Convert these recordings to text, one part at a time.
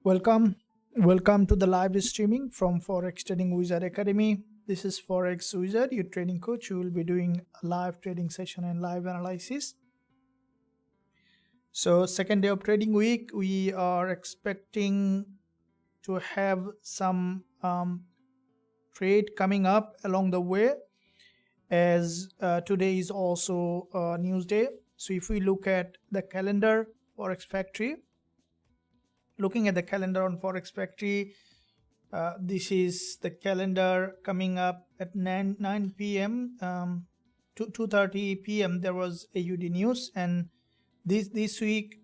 Welcome to the live streaming from Forex Trading Wizard Academy. This is Forex Wizard, your trading coach, who will be doing a live trading session and live analysis. So second day of trading week, we are expecting to have some trade coming up along the way, as today is also news day. So if we look at the calendar, Forex Factory, looking at the calendar on Forex Factory, this is the calendar coming up at 9 p.m. to 2:30 p.m. There was AUD news, and this week,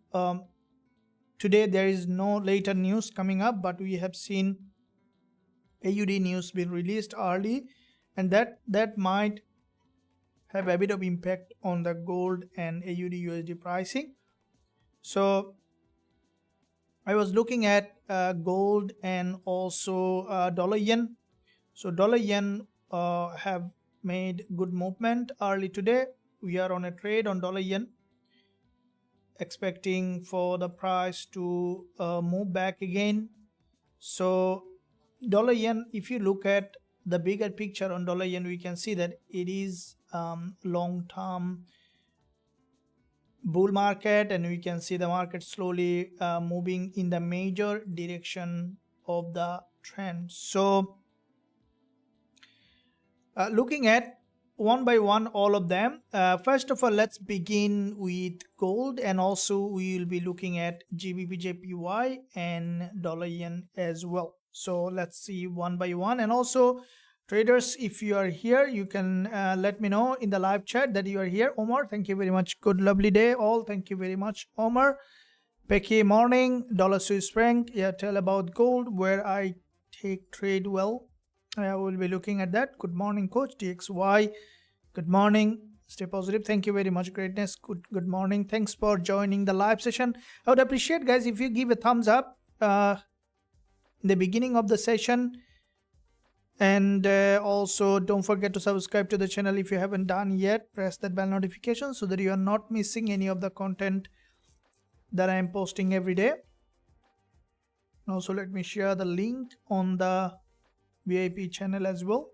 today there is no later news coming up, but we have seen AUD news being released early, and that might have a bit of impact on the gold and AUD USD pricing. So I was looking at gold and also dollar yen. So dollar yen have made good movement early today. We are on a trade on dollar yen, expecting for the price to move back again. So dollar yen, if you look at the bigger picture on dollar yen, we can see that it is long-term bull market, and we can see the market slowly moving in the major direction of the trend. So looking at one by one all of them, first of all, let's begin with gold, and also we will be looking at Gbpusd and dollar yen as well. So let's see one by one. And also, traders, if you are here, you can let me know in the live chat that you are here. Omar, thank you very much. Good lovely day all. Thank you very much, Omar. Becky, morning. Dollar Swiss franc. Yeah, tell about gold, where I take trade well. I will be looking at that. Good morning, coach. DXY. Good morning. Stay positive. Thank you very much. Greatness. Good morning. Thanks for joining the live session. I would appreciate, guys, if you give a thumbs up in the beginning of the session. And also don't forget to subscribe to the channel if you haven't done yet. Press that bell notification so that you are not missing any of the content that I am posting every day. Also, let me share the link on the VIP channel as well.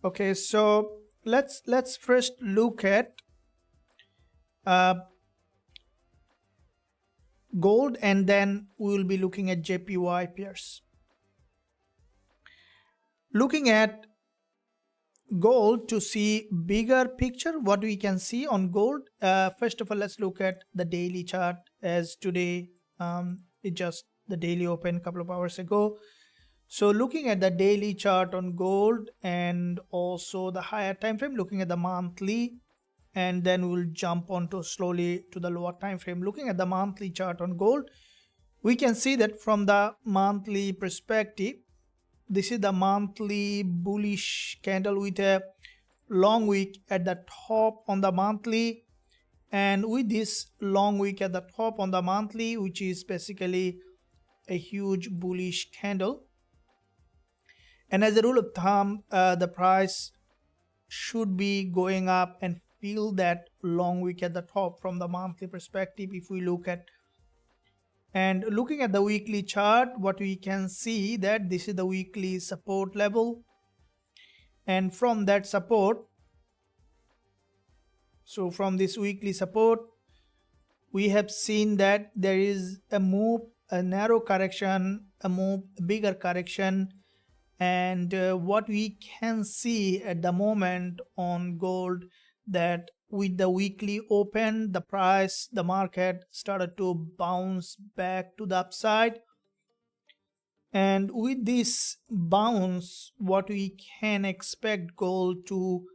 Okay, so let's first look at gold, and then we will be looking at JPY pairs. Looking at gold to see bigger picture, what we can see on gold, first of all, let's look at the daily chart, as today it just the daily open a couple of hours ago. So looking at the daily chart on gold and also the higher time frame, looking at the monthly, and then we'll jump onto slowly to the lower time frame. Looking at the monthly chart on gold, we can see that from the monthly perspective, this is the monthly bullish candle with a long wick at the top on the monthly, and with this long wick at the top on the monthly, which is basically a huge bullish candle. And as a rule of thumb, the price should be going up and feel that long wick at the top from the monthly perspective. If we look at and looking at the weekly chart, what we can see that this is the weekly support level, and from that support, so from this weekly support, we have seen that there is a move, a narrow correction, a move, a bigger correction. And what we can see at the moment on gold, that with the weekly open, the price, the market started to bounce back to the upside. And with this bounce, what we can expect gold to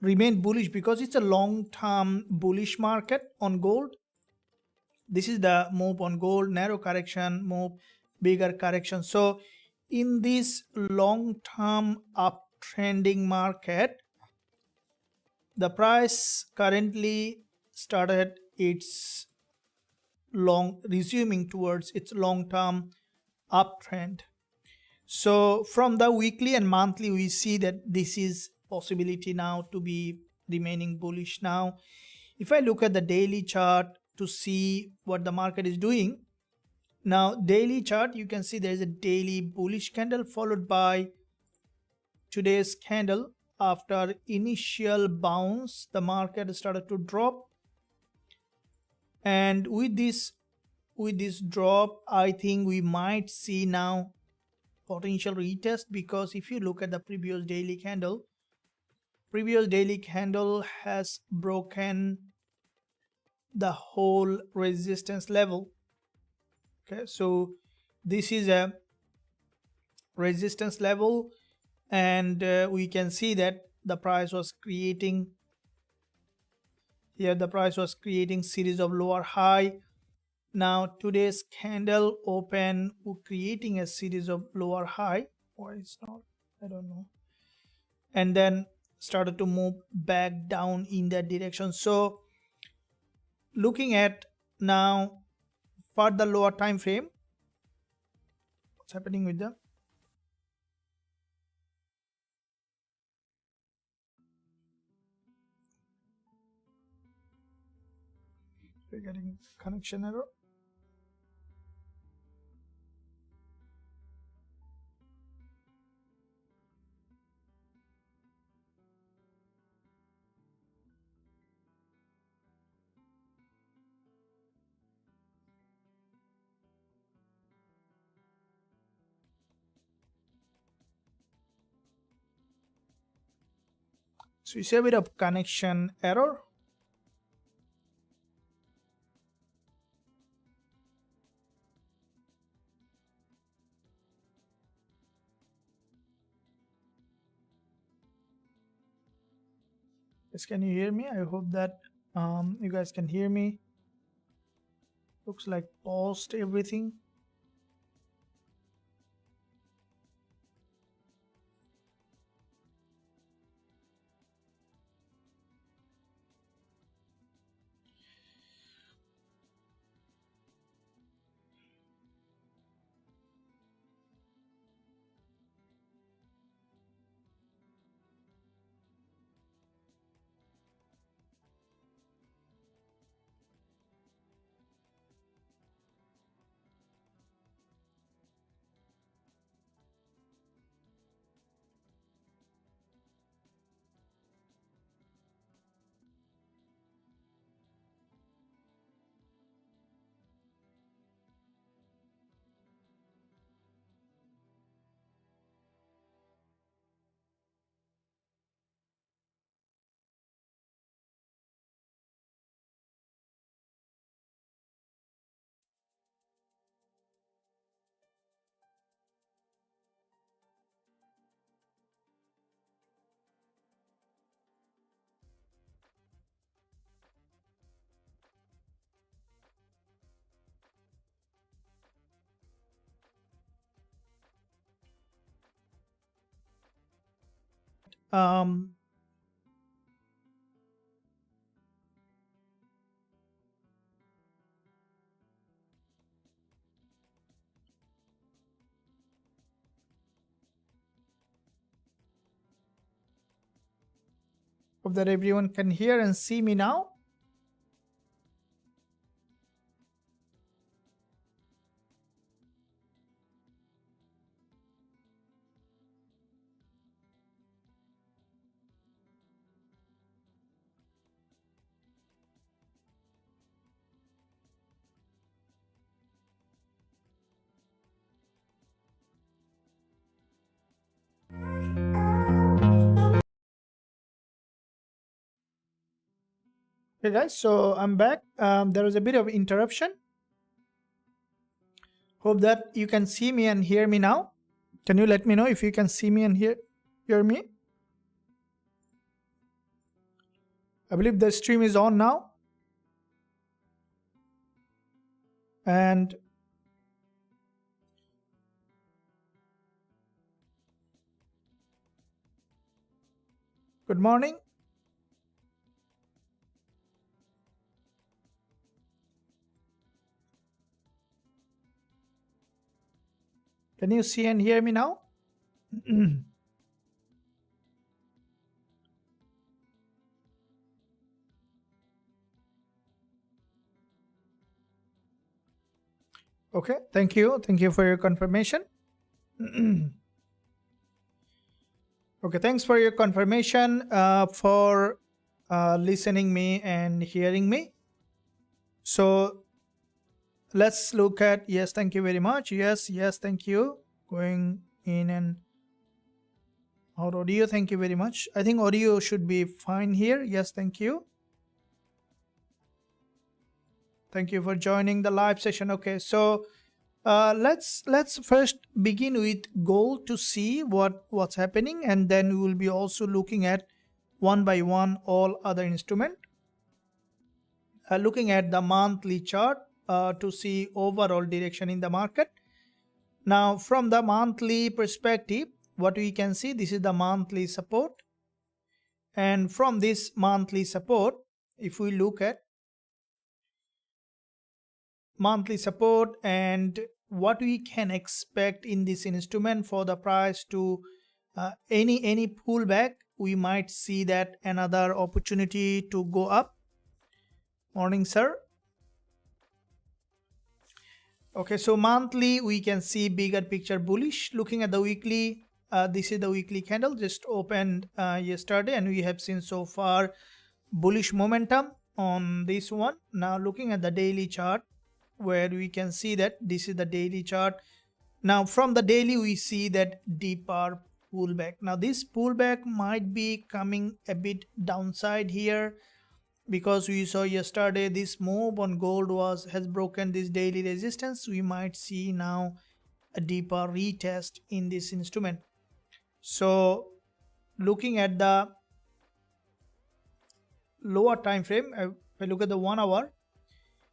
remain bullish, because it's a long-term bullish market on gold. This is the move on gold, narrow correction, move, bigger correction. So in this long-term uptrending market, the price currently started its resuming towards its long-term uptrend. So from the weekly and monthly, we see that this is possibility now to be remaining bullish. Now if I look at the daily chart to see what the market is doing, now daily chart, you can see there is a daily bullish candle followed by today's candle. After initial bounce, the market started to drop, and with this drop, I think we might see now potential retest, because if you look at the previous daily candle has broken the whole resistance level. Okay, so this is a resistance level, and we can see that the price was creating series of lower high. Now today's candle open creating a series of lower high, or it's not, I don't know, and then started to move back down in that direction. So looking at now for the lower time frame, what's happening with them? We're getting connection error. So you see a bit of connection error. Yes, can you hear me? I hope that you guys can hear me. Looks like paused everything. Um, hope that everyone can hear and see me now. Hey guys, so I'm back. There was a bit of interruption. Hope that you can see me and hear me now. Can you let me know if you can see me and hear me? I believe the stream is on now. And good morning. Can you see and hear me now? Okay, thank you for your confirmation. Okay, thanks for your confirmation, for listening me and hearing me. So let's look at, yes, thank you very much. Yes, thank you. Going in and out audio, thank you very much. I think audio should be fine here. Yes, thank you. Thank you for joining the live session. Okay, so let's first begin with gold to see what's happening, and then we will be also looking at one by one all other instrument. Looking at the monthly chart to see overall direction in the market. Now, from the monthly perspective, what we can see, this is the monthly support, and from this monthly support, if we look at monthly support and what we can expect in this instrument for the price to any pullback, we might see that another opportunity to go up. Morning, sir. Okay, so monthly we can see bigger picture bullish. Looking at the weekly, this is the weekly candle just opened yesterday, and we have seen so far bullish momentum on this one. Now looking at the daily chart, where we can see that this is the daily chart. Now from the daily we see that deeper pullback. Now this pullback might be coming a bit downside here, because we saw yesterday this move on gold has broken this daily resistance. We might see now a deeper retest in this instrument. So looking at the lower time frame, if I look at the 1 hour,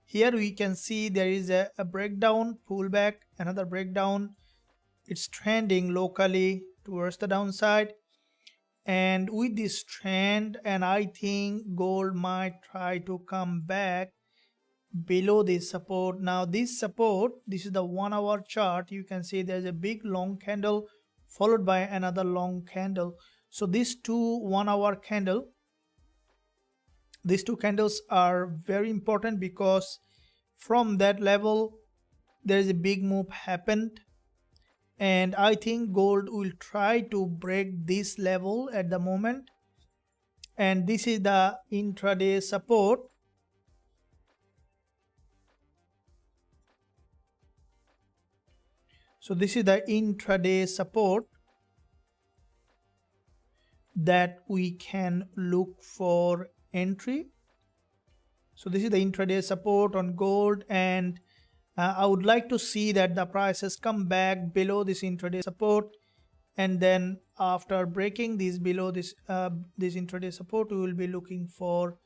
here we can see there is a breakdown, pullback, another breakdown. It's trending locally towards the downside, and with this trend, and I think gold might try to come back below this support. Now this support, this is the 1 hour chart. You can see there's a big long candle followed by another long candle. So these two 1 hour candle, these two candles are very important, because from that level there is a big move happened, and I think gold will try to break this level at the moment, and this is the intraday support. So this is the intraday support that we can look for entry. So this is the intraday support on gold, and I would like to see that the price has come back below this intraday support, and then after breaking this below this this intraday support, we will be looking for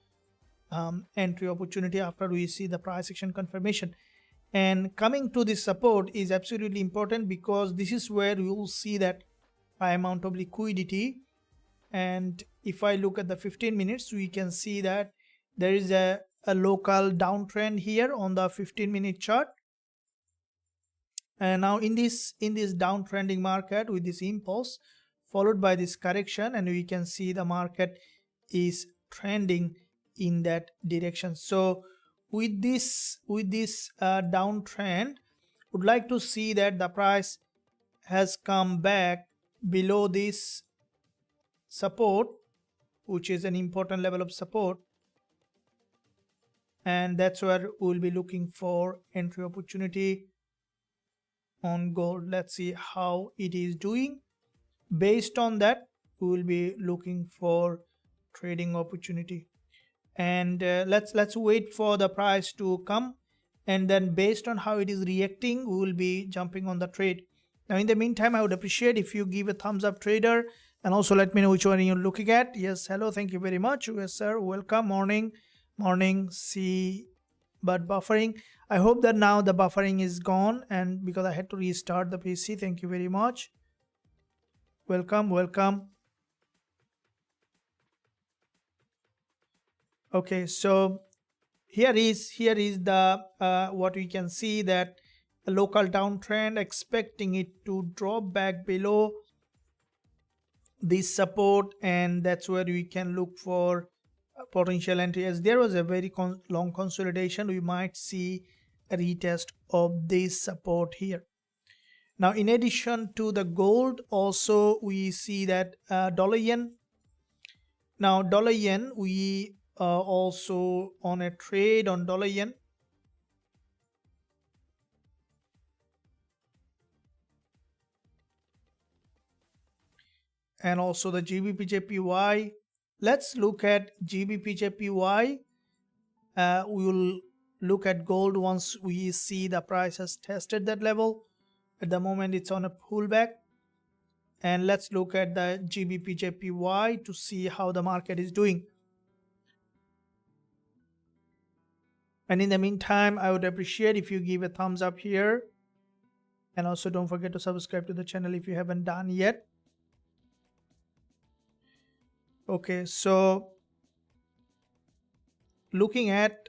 entry opportunity after we see the price action confirmation. And coming to this support is absolutely important, because this is where you will see that high amount of liquidity. And if I look at the 15 minutes, we can see that there is a local downtrend here on the 15-minute chart. And now in this downtrending market, with this impulse followed by this correction, and we can see the market is trending in that direction. So with this downtrend, would like to see that the price has come back below this support, which is an important level of support, and that's where we'll be looking for entry opportunity on gold. Let's see how it is doing. Based on that, we will be looking for trading opportunity, and let's wait for the price to come, and then based on how it is reacting, we will be jumping on the trade. Now in the meantime, I would appreciate if you give a thumbs up, trader, and also let me know which one you're looking at. Yes, hello, thank you very much. Yes sir, welcome. Morning. See, but buffering, I hope that now the buffering is gone, and because I had to restart the PC. Thank you very much. Welcome. Okay, so here is the what we can see, that a local downtrend, expecting it to drop back below this support, and that's where we can look for potential entry. As there was a very long consolidation, we might see a retest of this support here. Now in addition to the gold, also we see that dollar yen. Now dollar yen, we are also on a trade on dollar yen. And also the Gbpusd. Let's look at Gbpusd. We will look at gold once we see the price has tested that level. At the moment it's on a pullback. And let's look at the Gbpusd to see how the market is doing. And in the meantime, I would appreciate if you give a thumbs up here. And also don't forget to subscribe to the channel if you haven't done yet. Okay, so looking at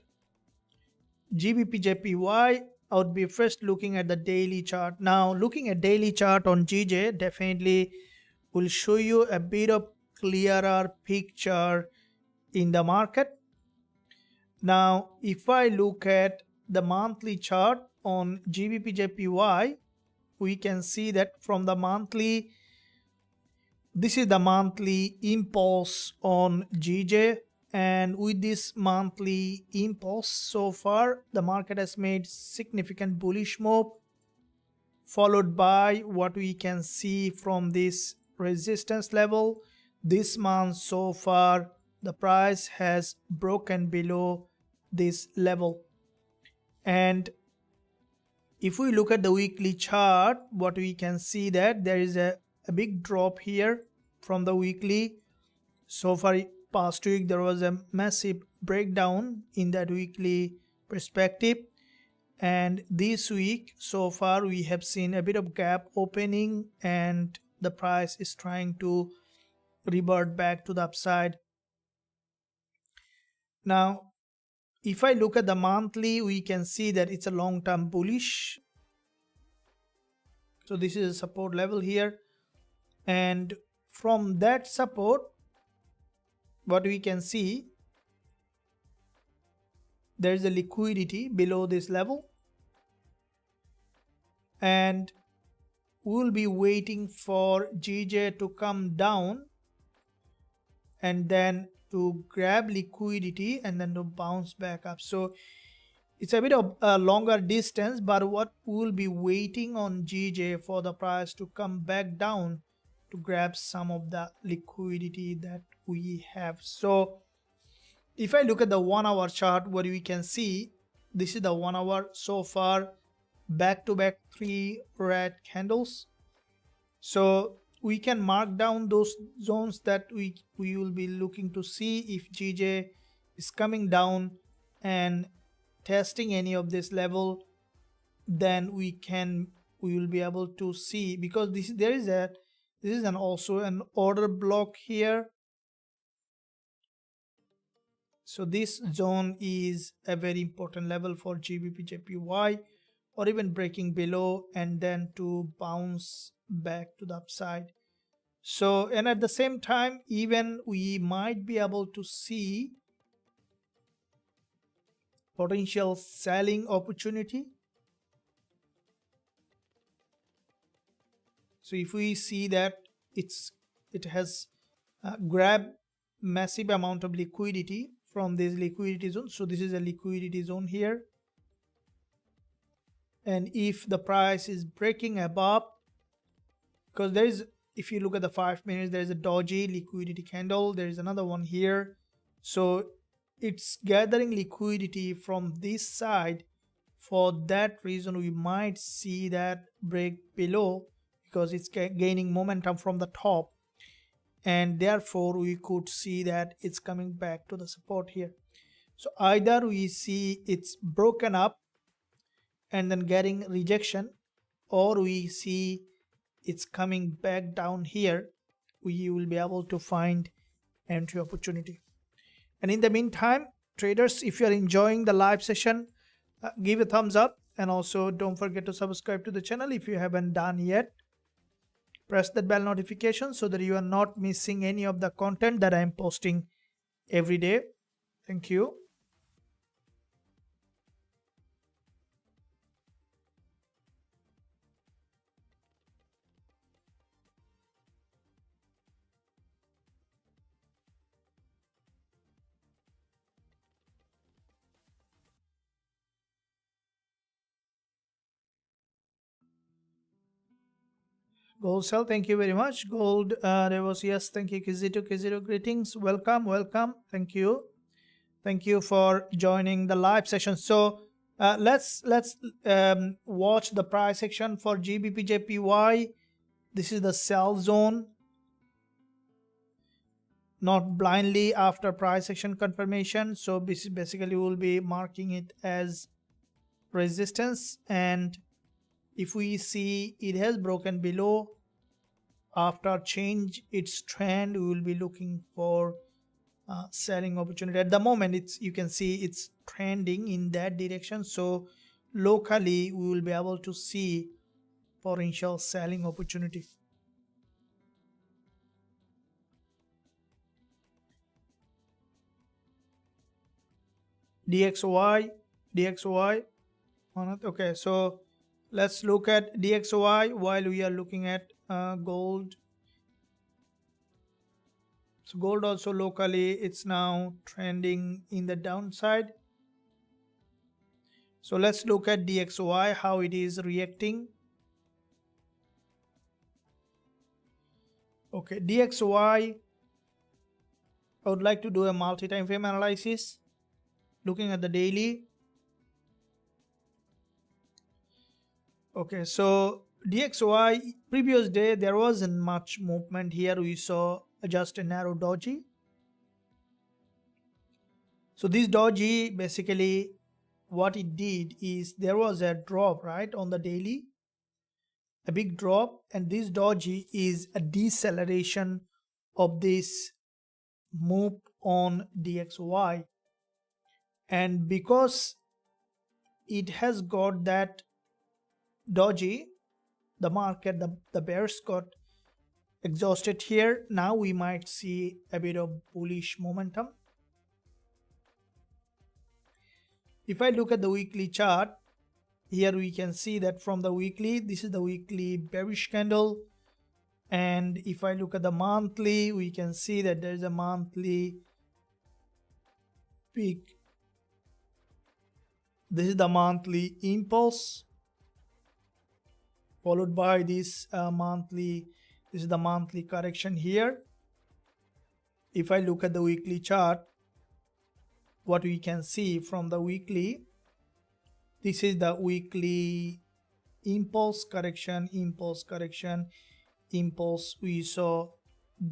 Gbpusd, I would be first looking at the daily chart. Now looking at daily chart on GJ definitely will show you a bit of clearer picture in the market. Now if I look at the monthly chart on Gbpusd, we can see that from the monthly, this is the monthly impulse on GJ, and with this monthly impulse so far the market has made significant bullish move, followed by what we can see from this resistance level. This month so far the price has broken below this level. And if we look at the weekly chart, what we can see that there is a big drop here from the weekly. So far past week there was a massive breakdown in that weekly perspective, and this week so far we have seen a bit of gap opening and the price is trying to revert back to the upside. Now if I look at the monthly, we can see that it's a long-term bullish. So this is a support level here, and from that support what we can see, there is a liquidity below this level, and we will be waiting for GJ to come down and then to grab liquidity and then to bounce back up. So it's a bit of a longer distance, but what we will be waiting on GJ for the price to come back down to grab some of the liquidity that we have. So if I look at the 1 hour chart, what we can see, this is the 1 hour so far, back to back 3 red candles. So we can mark down those zones that we will be looking to see if GJ is coming down and testing any of this level, then we will be able to see, because this is also an order block here. So this zone is a very important level for Gbpusd, or even breaking below and then to bounce back to the upside. So, and at the same time, even we might be able to see potential selling opportunity. So if we see that it has grabbed massive amount of liquidity from this liquidity zone, so this is a liquidity zone here, and if the price is breaking above, because there is, if you look at the 5 minutes, there is a dodgy liquidity candle, there is another one here, so it's gathering liquidity from this side. For that reason we might see that break below, because it's gaining momentum from the top, and therefore we could see that it's coming back to the support here. So either we see it's broken up and then getting rejection, or we see it's coming back down here, we will be able to find entry opportunity. And in the meantime, traders, if you are enjoying the live session, give a thumbs up, and also don't forget to subscribe to the channel if you haven't done yet. Press that bell notification so that you are not missing any of the content that I am posting every day. Thank you. Gold sell, thank you very much. Gold, there was, yes, thank you. Kizito, greetings. Welcome. Thank you. Thank you for joining the live session. So let's watch the price action for GBPJPY. This is the sell zone. Not blindly after price action confirmation. So basically we'll be marking it as resistance, and if we see it has broken below after change its trend, we will be looking for selling opportunity. At the moment, you can see it's trending in that direction, so locally we will be able to see potential selling opportunity. DXY okay, so let's look at DXY while we are looking at gold. So gold also locally, it's now trending in the downside. So let's look at DXY, how it is reacting. Okay, DXY, I would like to do a multi-time frame analysis looking at the daily. Okay, so DXY, previous day there wasn't much movement here. We saw just a narrow doji. So this doji, basically what it did is there was a drop, right, on the daily, a big drop, and this doji is a deceleration of this move on DXY. And because it has got that doji, the market, the bears got exhausted here. Now we might see a bit of bullish momentum. If I look at the weekly chart, here we can see that from the weekly, this is the weekly bearish candle. And if I look at the monthly, we can see that there is a monthly peak. This is the monthly impulse, followed by this this is the monthly correction here. If I look at the weekly chart, what we can see from the weekly, this is the weekly impulse correction, we saw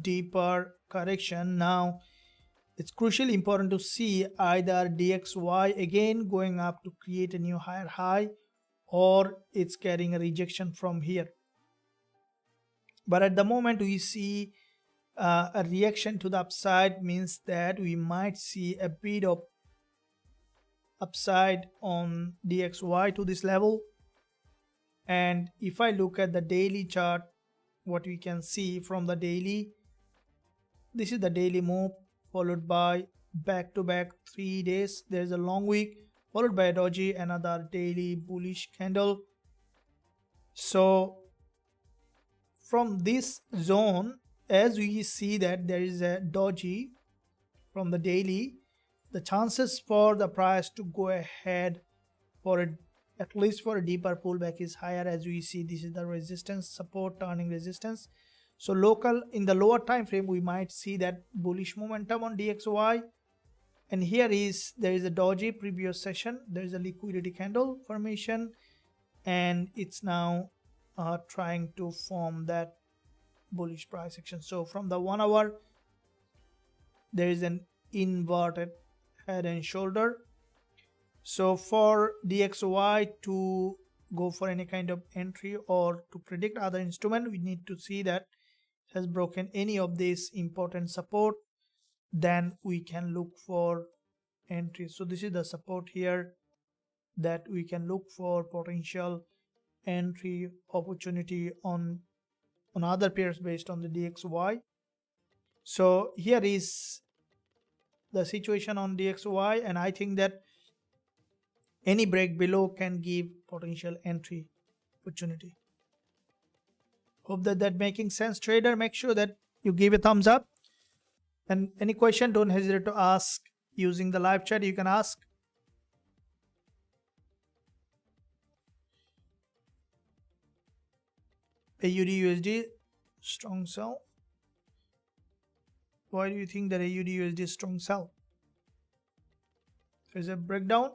deeper correction. Now it's crucially important to see either DXY again going up to create a new higher high, or it's getting a rejection from here. But at the moment we see a reaction to the upside, means that we might see a bit of upside on DXY to this level. And if I look at the daily chart, what we can see from the daily, this is the daily move followed by back-to-back 3 days. There's a long week followed by a doji, another daily bullish candle. So from this zone, as we see that there is a doji from the daily, the chances for the price to go ahead for at least for a deeper pullback is higher. As we see, this is the resistance, support turning resistance. So local, in the lower time frame, we might see that bullish momentum on DXY. And here there is a doji previous session, there is a liquidity candle formation, and it's now trying to form that bullish price action. So from the 1 hour, there is an inverted head and shoulder. So for DXY to go for any kind of entry or to predict other instrument, we need to see that it has broken any of these important support, then we can look for entry. So this is the support here that we can look for potential entry opportunity on other pairs based on the DXY. So here is the situation on DXY, and I think that any break below can give potential entry opportunity. Hope that making sense, trader. Make sure that you give a thumbs up, and any question, don't hesitate to ask using the live chat. You can ask. AUD USD strong sell. Why do you think that AUD USD is strong sell? There's a breakdown.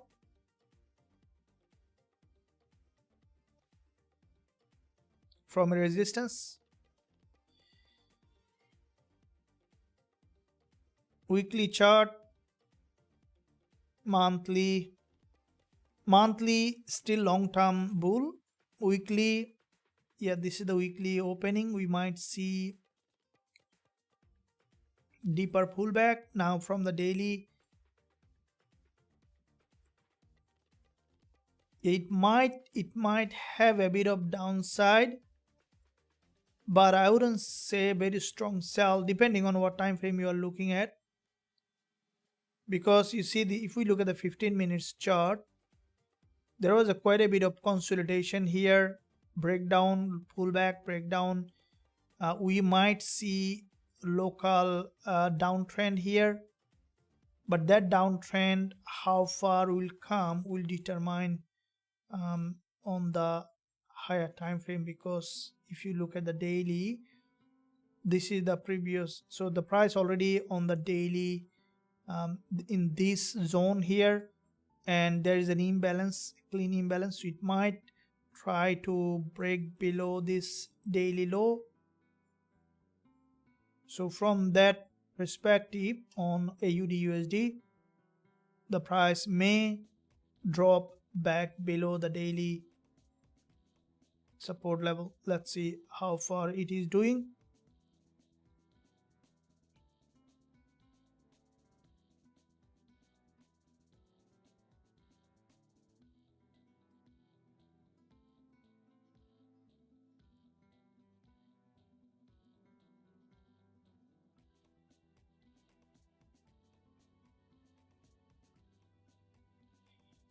From a resistance. Weekly chart. Monthly still long-term bull. Weekly, yeah, this is the weekly opening. We might see deeper pullback. Now from the daily, it might have a bit of downside, but I wouldn't say very strong sell, depending on what time frame you are looking at. Because you see, if we look at the 15 minutes chart, there was quite a bit of consolidation here, breakdown, pullback, breakdown. We might see local downtrend here, but that downtrend, how far will come, will determine on the higher time frame. Because if you look at the daily, this is the previous, so the price already on the daily in this zone here, and there is an imbalance, clean imbalance, so it might try to break below this daily low. So from that perspective, on AUD USD, the price may drop back below the daily support level. Let's see how far it is doing.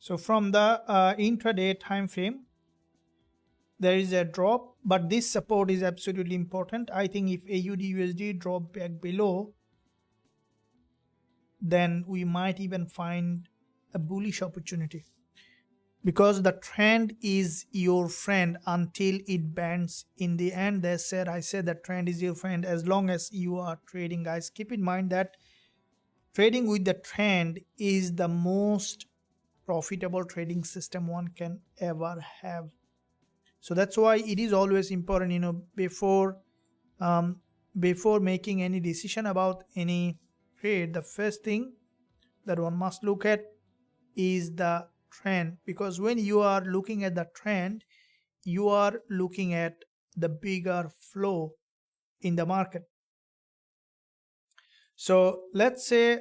So from the intraday time frame, there is a drop, but this support is absolutely important. I think if AUD USD drop back below, then we might even find a bullish opportunity, because the trend is your friend until it bends. In the end, I said that trend is your friend as long as you are trading. Guys, keep in mind that trading with the trend is the most profitable trading system one can ever have. So that's why it is always important, before making any decision about any trade, the first thing that one must look at is the trend. Because when you are looking at the trend, you are looking at the bigger flow in the market. So let's say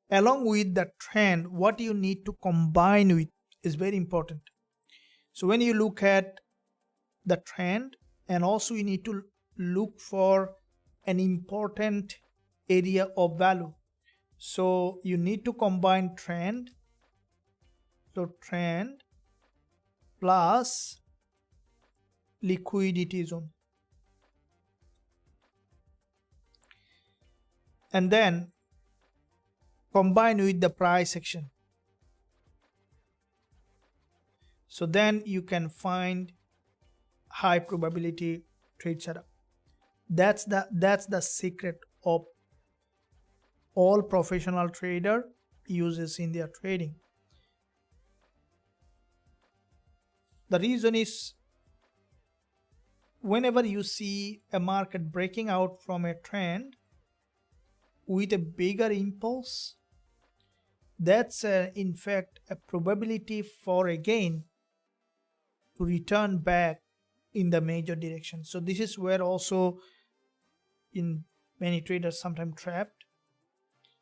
along with the trend, what you need to combine with is very important. So when you look at the trend, and also you need to look for an important area of value. So you need to combine trend. So trend plus liquidity zone, and then combine with the price action. So then you can find high probability trade setup. That's the secret of all professional trader uses in their trading. The reason is, whenever you see a market breaking out from a trend with a bigger impulse, that's in fact a probability for a gain to return back in the major direction. So this is where also in many traders sometimes trapped.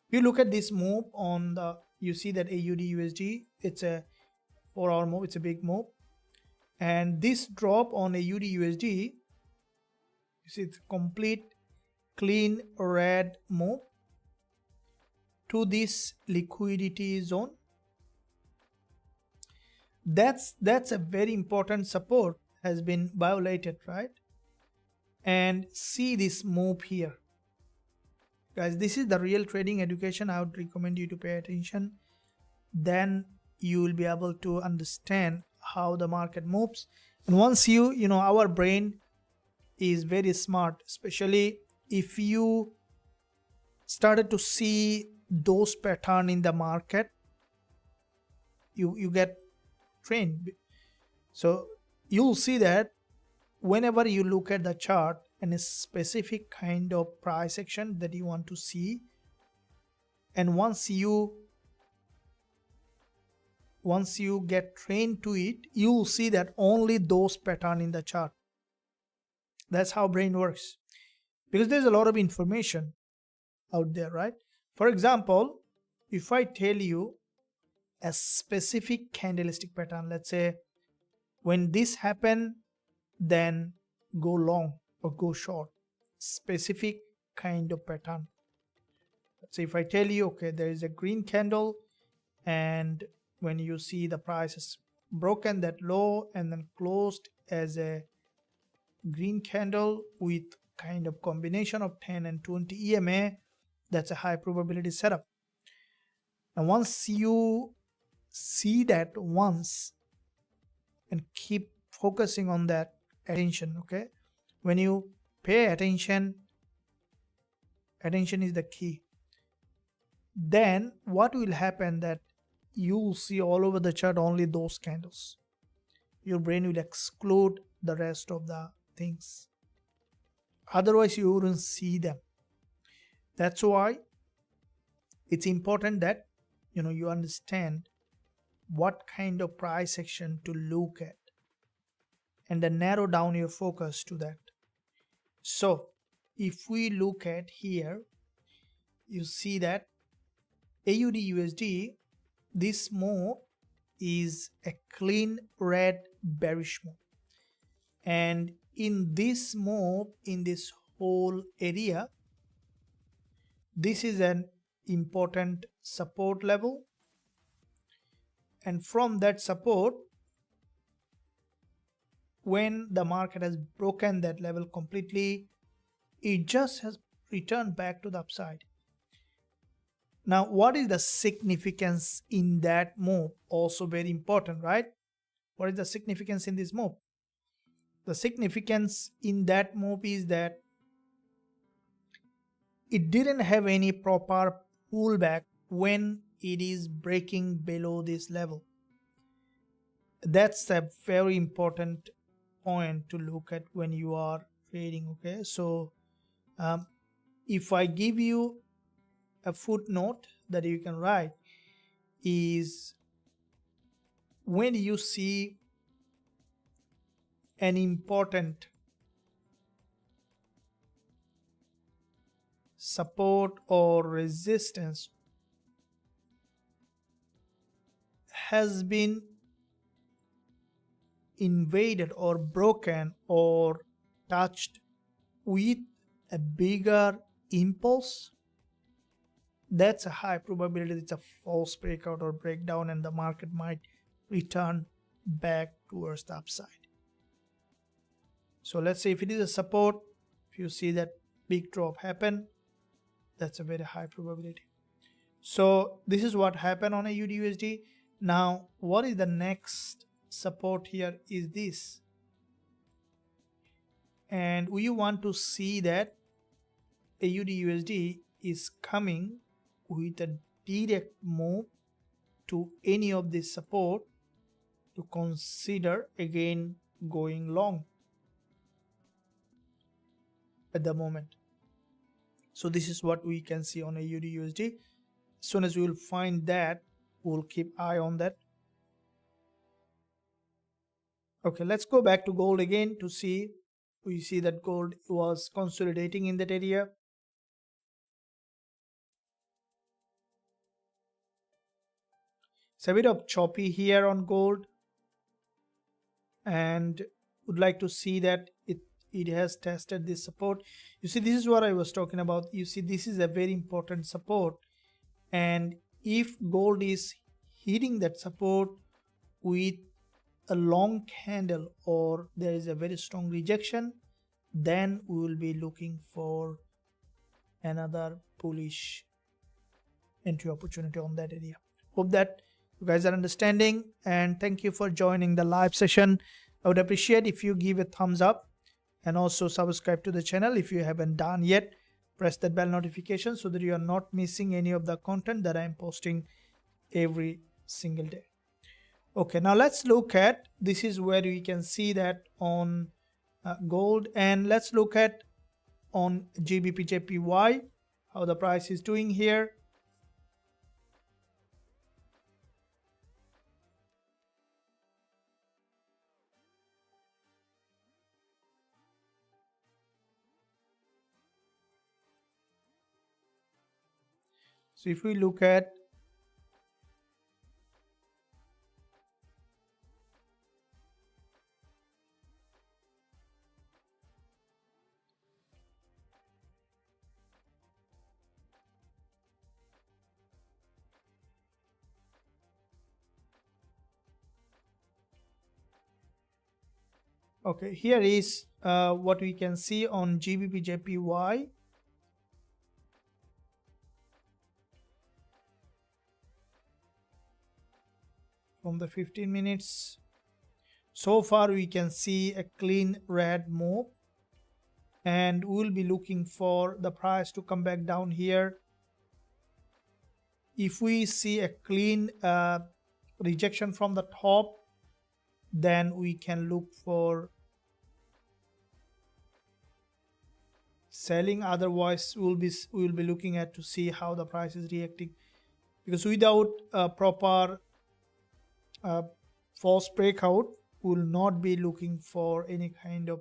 You look at this move on the, you see that AUD USD, it's a 4-hour move, it's a big move, and this drop on AUD USD, you see it's complete clean red move to this liquidity zone. That's a very important support has been violated, right? And see this move here. Guys, this is the real trading education. I would recommend you to pay attention. Then you will be able to understand how the market moves. And once our brain is very smart, especially if you started to see those pattern in the market, you get trained. So you'll see that whenever you look at the chart and a specific kind of price action that you want to see, and once you get trained to it, you'll see that only those pattern in the chart. That's how brain works, because there's a lot of information out there, right? For example, if I tell you a specific candlestick pattern, let's say when this happen, then go long or go short, specific kind of pattern. Let's say if I tell you, okay, there is a green candle, and when you see the price is broken that low and then closed as a green candle with kind of combination of 10 and 20 EMA, that's a high probability setup. And once you see that once and keep focusing on that attention, okay, when you pay attention is the key, then what will happen that you will see all over the chart only those candles. Your brain will exclude the rest of the things, otherwise you wouldn't see them. That's why it's important that you understand what kind of price action to look at and then narrow down your focus to that. So if we look at here, you see that AUD USD, this move is a clean red bearish move, and in this move, in this whole area, this is an important support level, and from that support, when the market has broken that level completely, it just has returned back to the upside. Now, what is the significance in that move? Also very important, right? What is the significance in this move? The significance in that move is that it didn't have any proper pullback when it is breaking below this level. That's a very important point to look at when you are trading, okay? So if I give you a footnote that you can write, is when you see an important support or resistance has been invaded or broken or touched with a bigger impulse, that's a high probability it's a false breakout or breakdown, and the market might return back towards the upside. So let's say if it is a support, if you see that big drop happen, that's a very high probability. So this is what happened on a AUD USD. Now what is the next support here is this, and we want to see that AUD USD is coming with a direct move to any of this support to consider again going long at the moment. So this is what we can see on AUD USD. As soon as we will find that, we'll keep eye on that. Okay, let's go back to gold again to see. We see that gold was consolidating in that area. It's a bit of choppy here on gold, and would like to see that it has tested this support. You see, this is what I was talking about. You see, this is a very important support, and if gold is hitting that support with a long candle or there is a very strong rejection, then we will be looking for another bullish entry opportunity on that area. Hope that you guys are understanding, and thank you for joining the live session. I would appreciate if you give a thumbs up and also subscribe to the channel if you haven't done yet. Press that bell notification so that you are not missing any of the content that I am posting every single day. Okay, now let's look at, this is where we can see that on gold, and let's look at on Gbpusd how the price is doing here. So if we look at okay, here is what we can see on Gbpusd. From the 15 minutes, so far we can see a clean red move, and we'll be looking for the price to come back down here. If we see a clean rejection from the top, then we can look for selling. Otherwise we'll be looking at to see how the price is reacting, because without a proper false breakout, we will not be looking for any kind of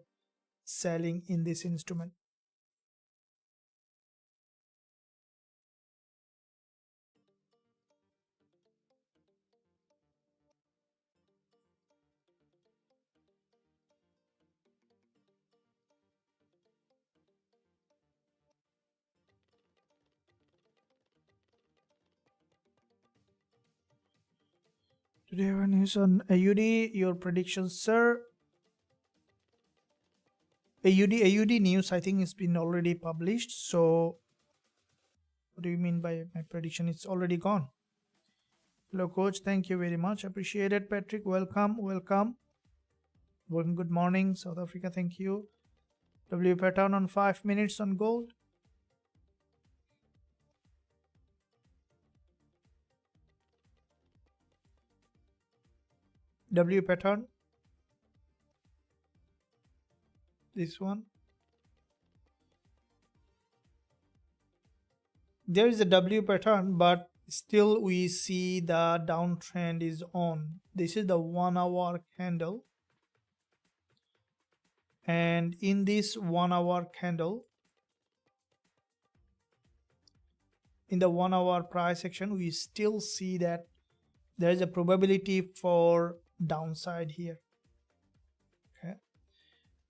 selling in this instrument. Today have news on AUD, your predictions, sir. AUD news, I think it's been already published. So what do you mean by my prediction? It's already gone. Hello coach, thank you very much, appreciate it. Patrick, welcome. Good morning South Africa, thank you. W pattern on 5 minutes on gold. W pattern, this one. There is a W pattern, but still we see the downtrend is on. This is the 1 hour candle, and in this 1 hour candle, in the 1 hour price action, we still see that there is a probability for downside here. Okay,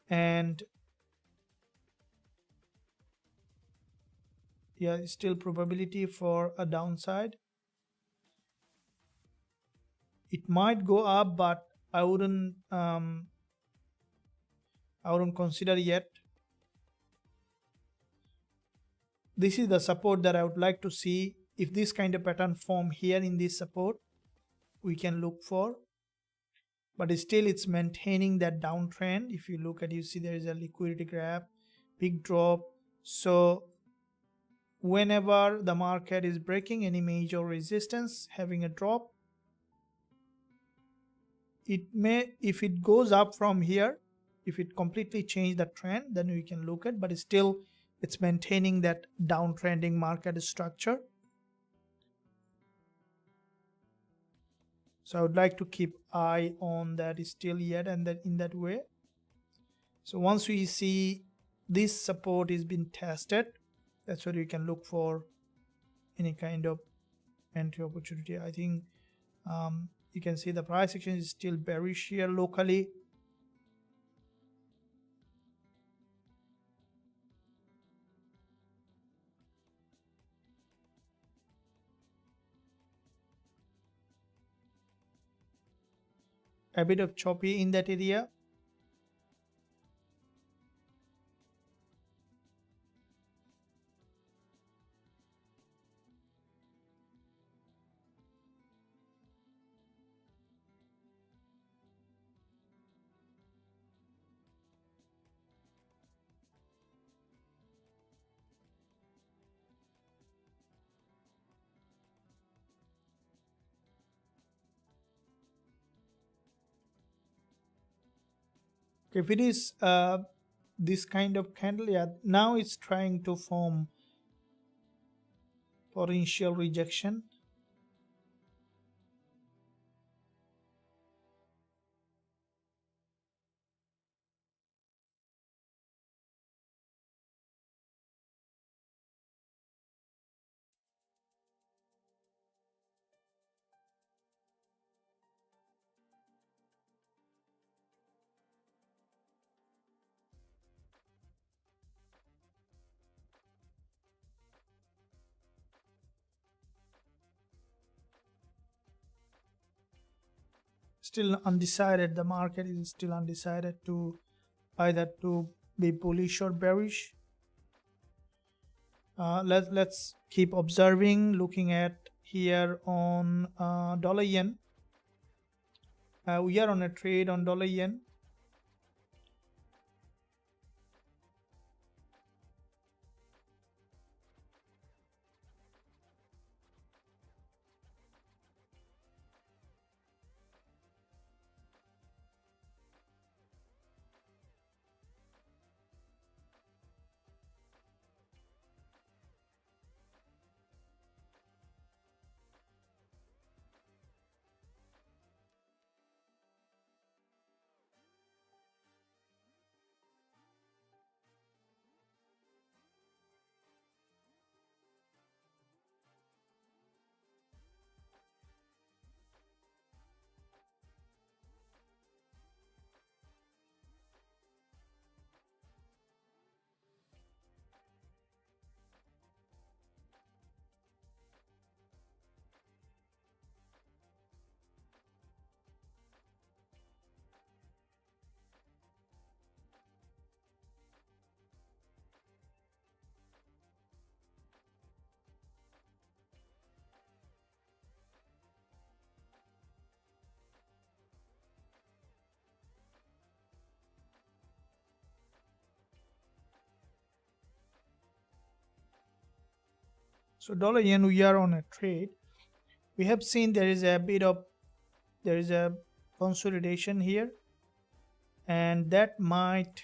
and yeah, still probability for a downside. It might go up, but I wouldn't consider yet. This is the support that I would like to see. If this kind of pattern form here in this support, we can look for, but still it's maintaining that downtrend. If you look at, you see there is a liquidity grab, big drop. So whenever the market is breaking any major resistance, having a drop, it may, if it goes up from here, if it completely change the trend, then we can look at, but still it's maintaining that downtrending market structure. So I would like to keep eye on that still yet, and then in that way. So once we see this support is being tested, that's where you can look for any kind of entry opportunity. I think you can see the price action is still bearish here locally. A bit of choppy in that area. If it is this kind of candle, yeah, now it's trying to form potential rejection. Still undecided, the market is still undecided to either to be bullish or bearish. Let's keep observing, looking at here on dollar yen. We are on a trade on dollar yen. So dollar yen, we are on a trade. We have seen there is a consolidation here, and that might,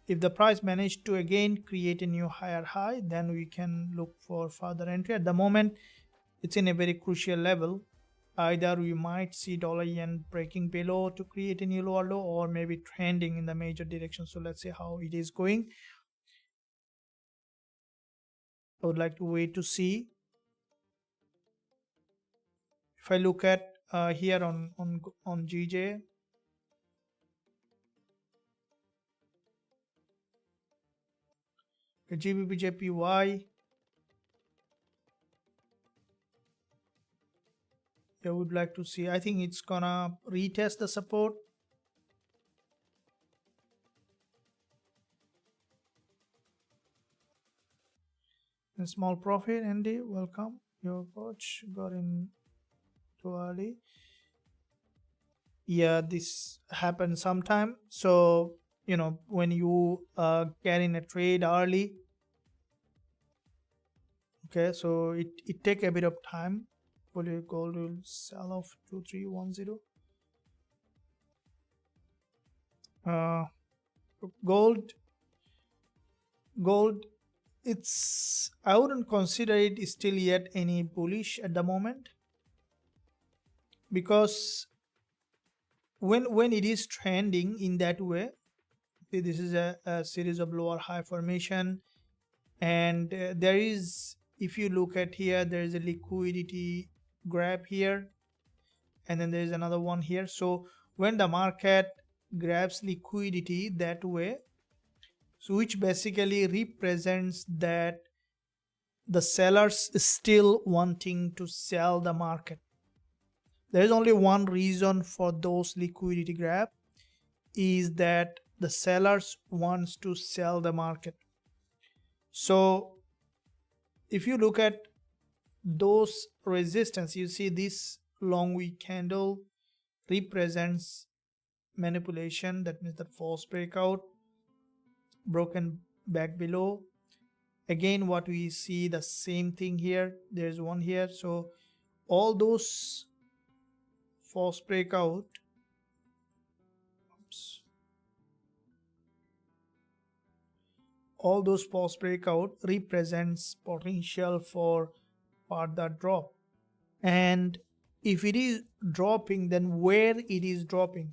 if the price managed to again create a new higher high, then we can look for further entry. At the moment, it's in a very crucial level. Either we might see dollar yen breaking below to create a new lower low, or maybe trending in the major direction. So let's see how it is going. I would like to wait to see. If I look at here on GJ, Gbpusd, I would like to see. I think it's gonna retest the support. A small profit, Andy. Welcome. Your coach got in too early. Yeah, this happens sometime. So when you get in a trade early, okay, so it take a bit of time. Gold will sell off 2310. Gold, it's, I wouldn't consider it still yet any bullish at the moment, because when it is trending in that way, this is a series of lower high formation, and there is, if you look at here, there is a liquidity grab here, and then there is another one here. So when the market grabs liquidity that way, so which basically represents that the sellers still wanting to sell the market. There is only one reason for those liquidity grab, is that the sellers wants to sell the market. So if you look at those resistance, you see this long wick candle represents manipulation. That means the false breakout, broken back below. Again, what we see, the same thing here, there's one here. So all those false breakout all those false breakout represents potential for further drop. And if it is dropping, then where it is dropping,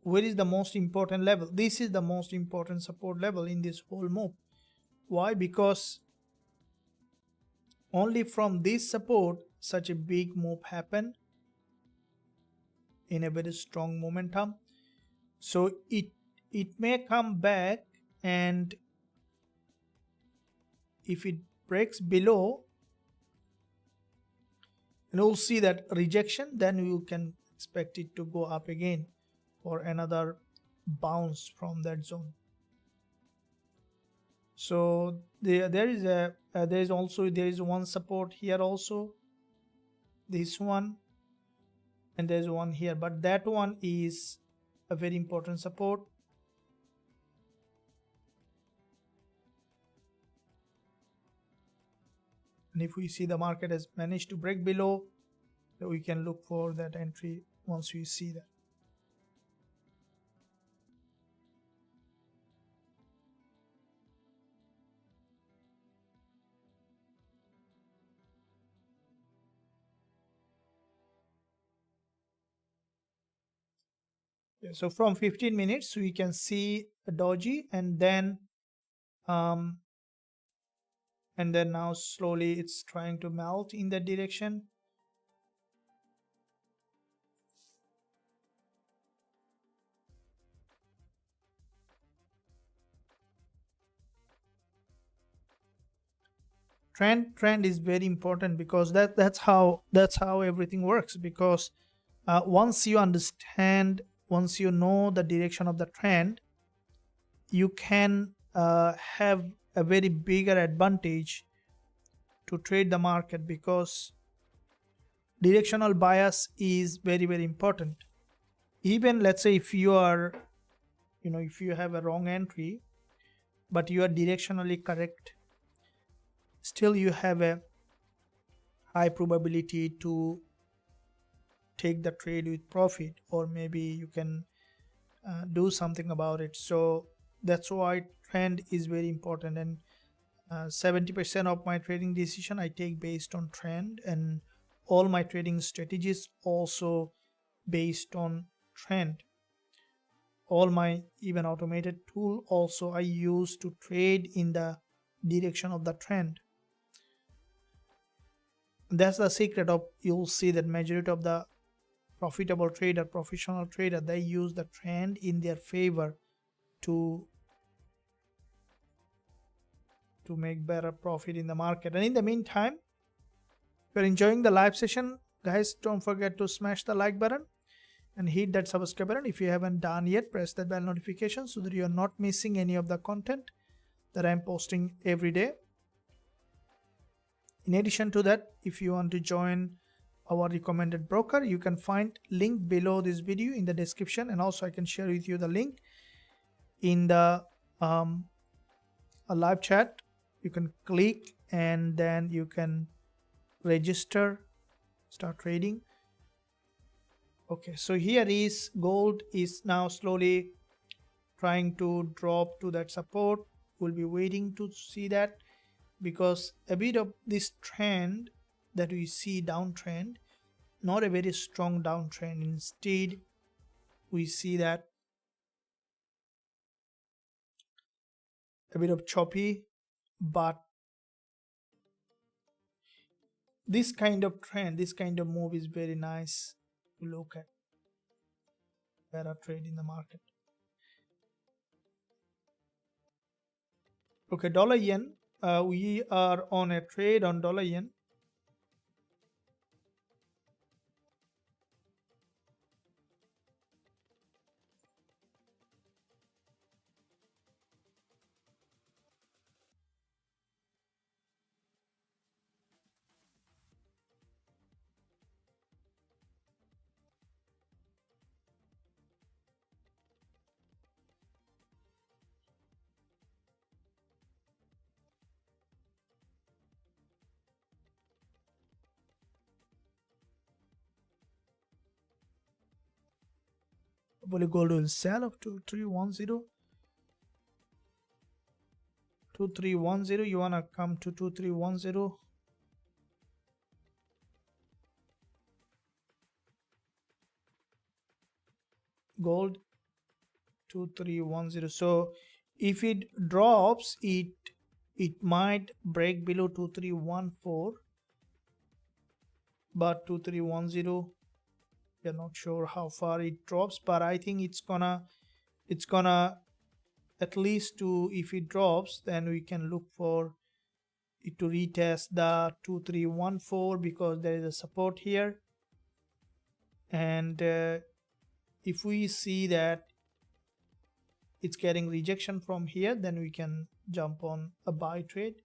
where is the most important level? This is the most important support level in this whole move. Why? Because only from this support such a big move happen in a very strong momentum. So it may come back, and if it breaks below, and you'll see that rejection, then you can expect it to go up again for another bounce from that zone. So there is one support here also, this one, and there's one here, but that one is a very important support. And if we see the market has managed to break below, we can look for that entry once we see that. Yeah, so from 15 minutes we can see a doji, and then now slowly it's trying to melt in that direction. Trend is very important, because that's how everything works. Because once you understand, once you know the direction of the trend, you can have a very bigger advantage to trade the market, because directional bias is very, very important. Even let's say if you are, if you have a wrong entry but you are directionally correct, still you have a high probability to take the trade with profit, or maybe you can do something about it. So that's why trend is very important. And 70% of my trading decision I take based on trend, and all my trading strategies also based on trend. All my even automated tool also I use to trade in the direction of the trend. That's the secret of, you'll see that majority of the profitable trader, professional trader, they use the trend in their favor to make better profit in the market. And in the meantime, if you're enjoying the live session, guys, don't forget to smash the like button and hit that subscribe button. If you haven't done yet, press that bell notification so that you're not missing any of the content that I'm posting every day. In addition to that, if you want to join our recommended broker, you can find link below this video in the description, and also I can share with you the link in the a live chat. You can click and then you can register, start trading. Okay, so here is gold is now slowly trying to drop to that support. We'll be waiting to see that, because a bit of this trend that we see, downtrend, not a very strong downtrend. Instead, we see that a bit of choppy, but this kind of trend, this kind of move is very nice to look at, better trade in the market. Okay, dollar yen, we are on a trade on dollar yen. Probably gold will sell up to 310. 2310. You wanna come to 2310. Gold 2310. So if it drops, it might break below 2314, but 2310, we're not sure how far it drops, but I think it's gonna at least to, if it drops, then we can look for it to retest the 2314 because there is a support here. And if we see that it's getting rejection from here, then we can jump on a buy trade.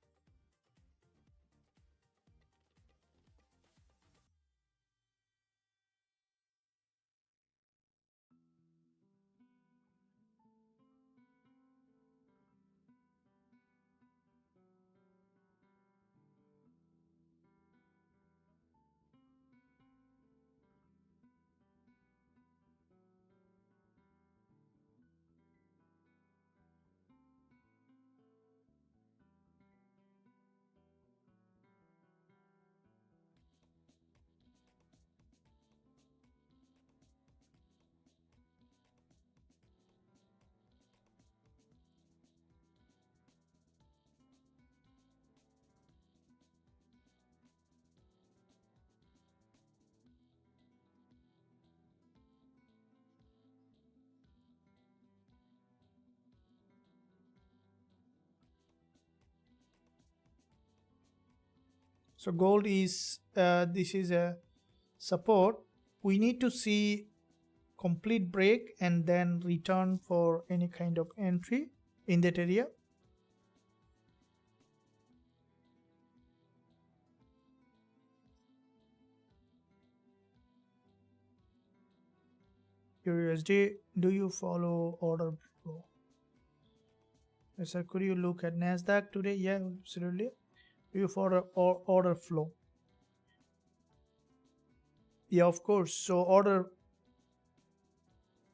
So gold is this is a support. We need to see complete break and then return for any kind of entry in that area. USD, do you follow order flow? Yes, sir. Could you look at NASDAQ today? Yeah, absolutely. Do you follow order flow? Yeah, of course. So order,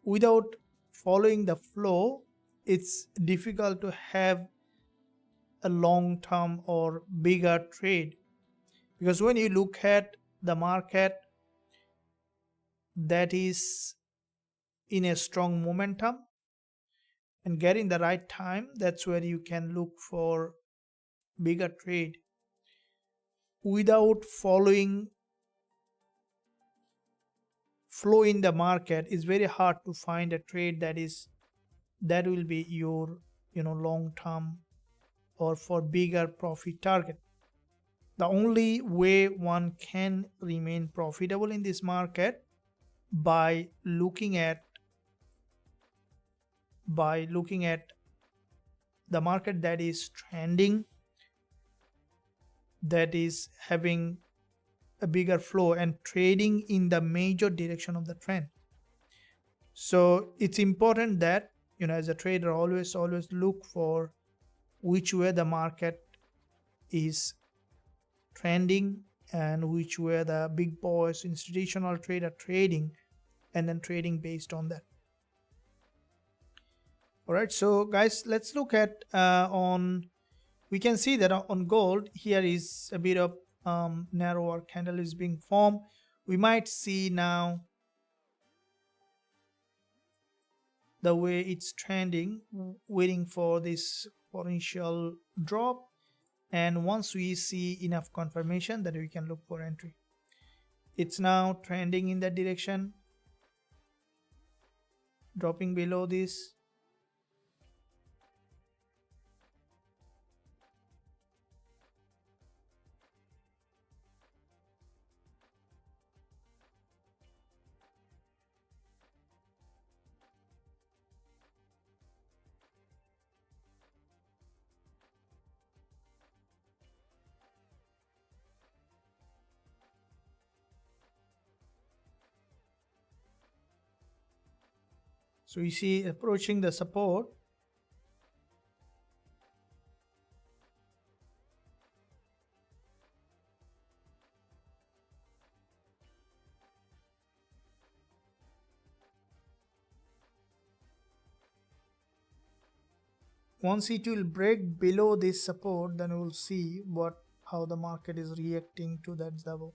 without following the flow, it's difficult to have a long term or bigger trade, because when you look at the market that is in a strong momentum and getting the right time, that's where you can look for bigger trade. Without following flow in the market, it's very hard to find a trade that will be your long term or for bigger profit target. The only way one can remain profitable in this market by looking at the market that is trending, that is having a bigger flow and trading in the major direction of the trend. So it's important that as a trader, always look for which way the market is trending and which way the big boys institutional trader trading, and then trading based on that. All right, so guys, let's look at we can see that on gold here is a bit of narrower candle is being formed. We might see now the way it's trending, waiting for this potential drop, and once we see enough confirmation, that we can look for entry. It's now trending in that direction, dropping below this. So you see approaching the support. Once it will break below this support, then we will see how the market is reacting to that level.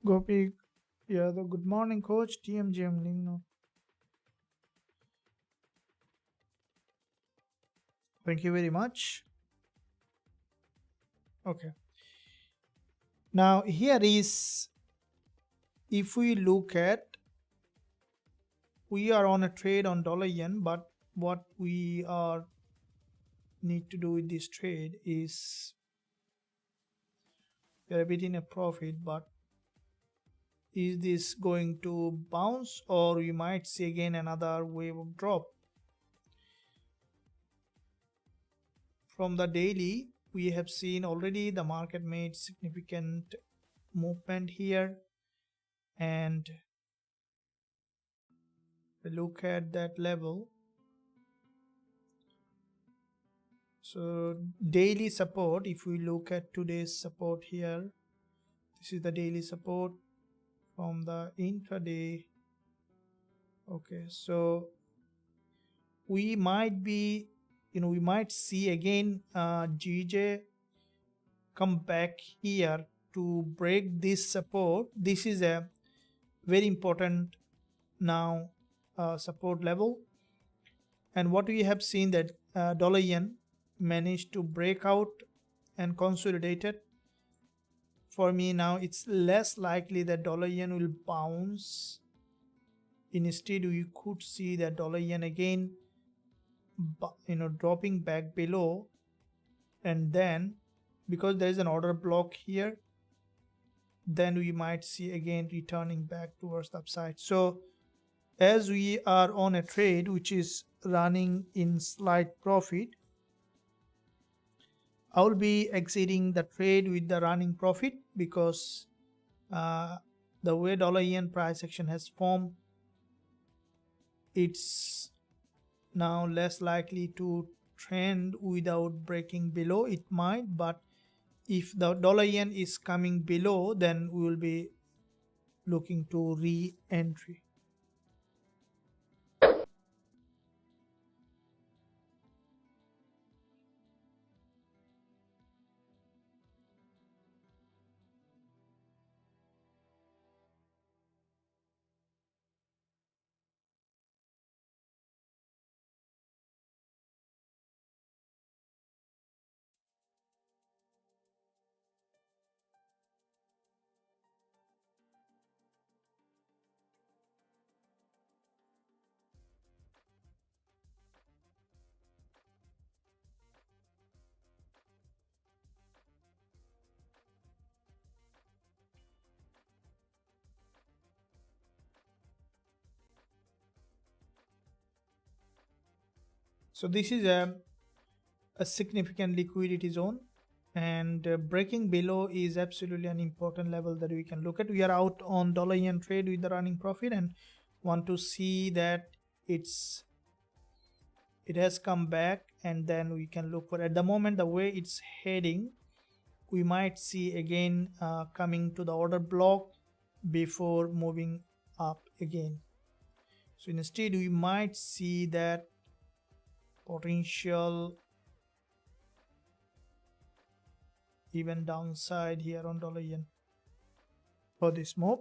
Gopi, yeah, the good morning, coach. TMGM link now. Thank you very much. Okay. Now here is, if we look at, we are on a trade on dollar yen, but what we are need to do with this trade is we are a bit in a profit, but is this going to bounce, or we might see again another wave of drop? From the daily, we have seen already the market made significant movement here, and we look at that level. So daily support, if we look at today's support here, this is the daily support from the intraday. Okay, so we might be, we might see again GJ come back here to break this support. This is a very important now support level, and what we have seen that dollar yen managed to break out and consolidated. For me now, it's less likely that dollar yen will bounce. Instead, we could see that dollar yen again dropping back below, and then because there is an order block here, then we might see again returning back towards the upside. So as we are on a trade which is running in slight profit, I will be exiting the trade with the running profit, because the way dollar yen price action has formed, it's now less likely to trend without breaking below. It might, but if the dollar yen is coming below, then we will be looking to re-entry. So this is a significant liquidity zone, and breaking below is absolutely an important level that we can look at. We are out on dollar yen trade with the running profit and want to see that it has come back, and then we can look for, at the moment the way it's heading, we might see again coming to the order block before moving up again. So instead we might see that potential even downside here on dollar yen for this move.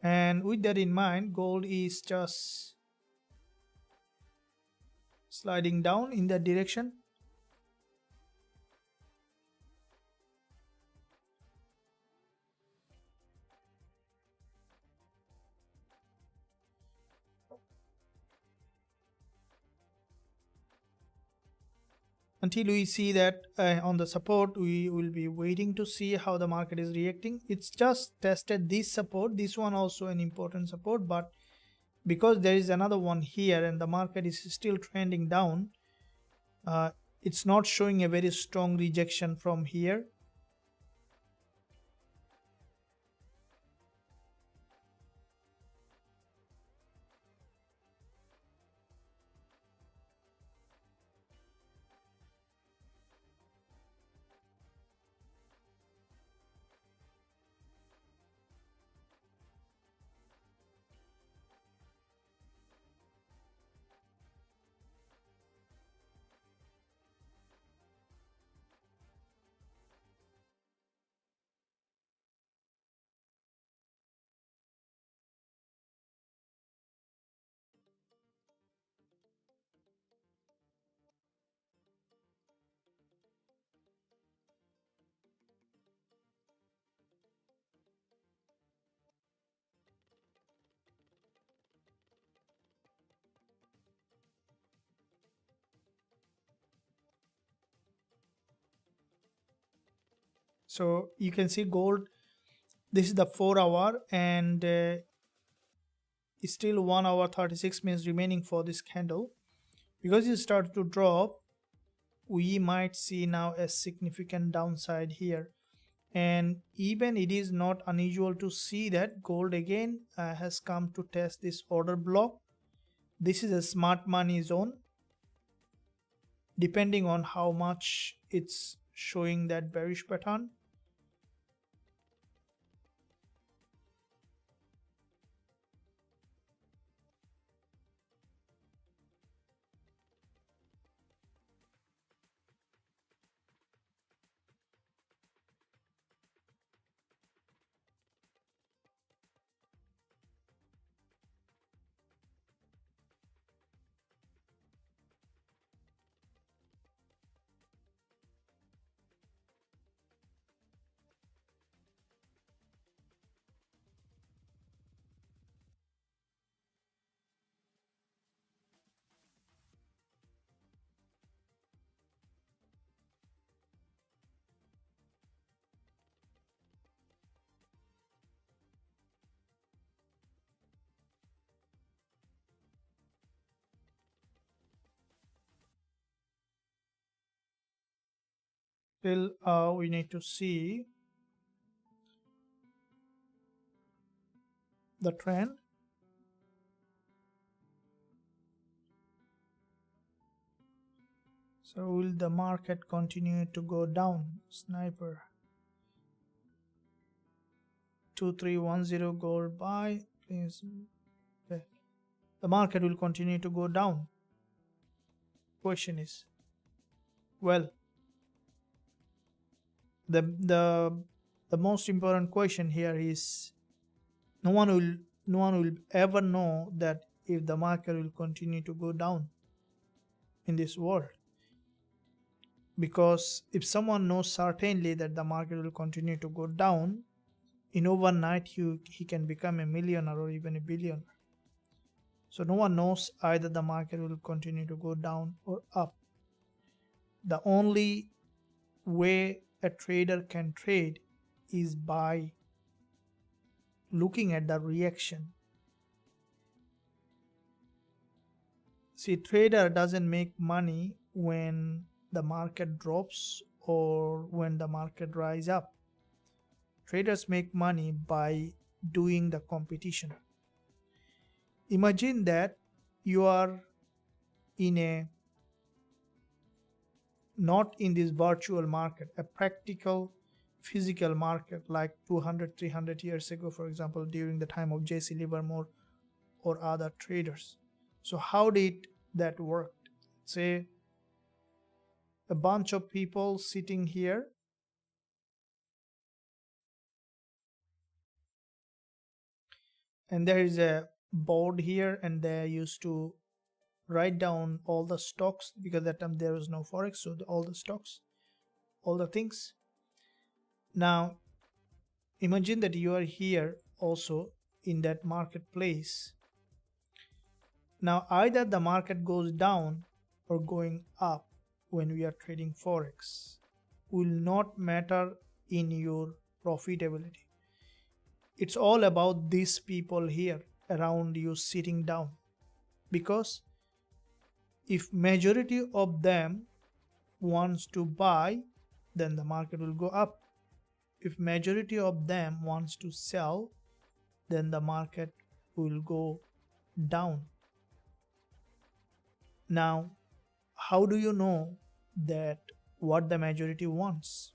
And with that in mind, gold is just sliding down in that direction. Until we see that on the support, we will be waiting to see how the market is reacting. It's just tested this support, this one also an important support, but because there is another one here and the market is still trending down, it's not showing a very strong rejection from here. So you can see gold, this is the 4 hour and still 1 hour 36 minutes remaining for this candle. Because it started to drop, we might see now a significant downside here. And even it is not unusual to see that gold again has come to test this order block. This is a smart money zone, depending on how much it's showing that bearish pattern. Still, we need to see the trend. So will the market continue to go down? Sniper 2310 gold buy, please. Okay. The market will continue to go down. Question is, well, the most important question here is no one will ever know that if the market will continue to go down in this world. Because if someone knows certainly that the market will continue to go down, in overnight he can become a millionaire or even a billionaire. So no one knows either the market will continue to go down or up. The only way a trader can trade is by looking at the reaction. See, trader doesn't make money when the market drops or when the market rise up. Traders make money by doing the competition. Imagine that you are not in this virtual market, a practical physical market like 200-300 years ago, for example, during the time of J.C. Livermore or other traders. So how did that work? Say a bunch of people sitting here, and there is a board here, and they used to write down all the stocks, because that time there was no forex, so all the stocks, all the things. Now imagine that you are here also in that marketplace. Now either the market goes down or going up when we are trading forex will not matter in your profitability. It's all about these people here around you sitting down, because if majority of them wants to buy, then the market will go up. If majority of them wants to sell, then the market will go down. Now, how do you know that what the majority wants?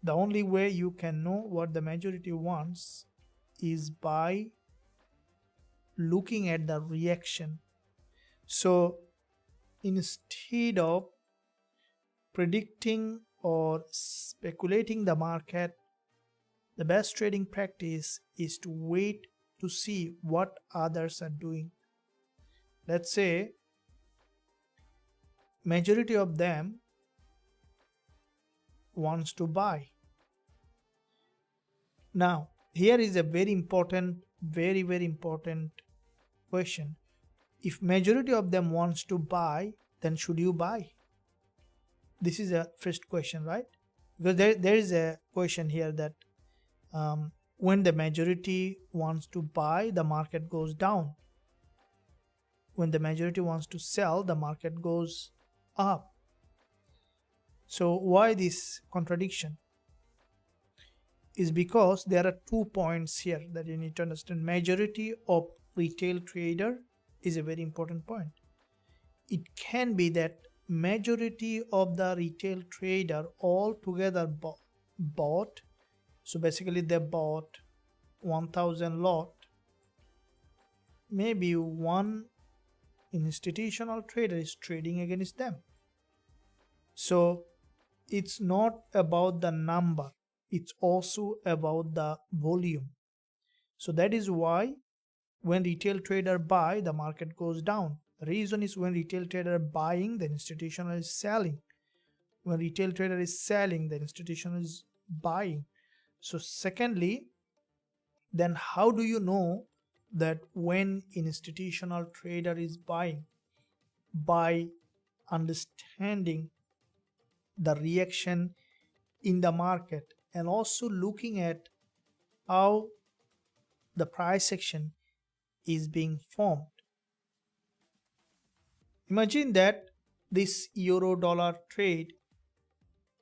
The only way you can know what the majority wants is by looking at the reaction. So instead of predicting or speculating the market, the best trading practice is to wait to see what others are doing. Let's say majority of them wants to buy. Now here is a very important question. If majority of them wants to buy, then should you buy? This is a first question, right? Because there is a question here that when the majority wants to buy, the market goes down. When the majority wants to sell, the market goes up. So why this contradiction? Is because there are 2 points here that you need to understand. Majority of retail trader is a very important point. It can be that majority of the retail trader all together bought. So basically they bought 1000 lot. Maybe one institutional trader is trading against them. So it's not about the number, it's also about the volume. So that is why when retail trader buy, the market goes down. The reason is when retail trader buying, the institutional is selling. When retail trader is selling, the institutional is buying. So secondly, then how do you know that when institutional trader is buying? By understanding the reaction in the market and also looking at how the price action is being formed. Imagine that this euro dollar trade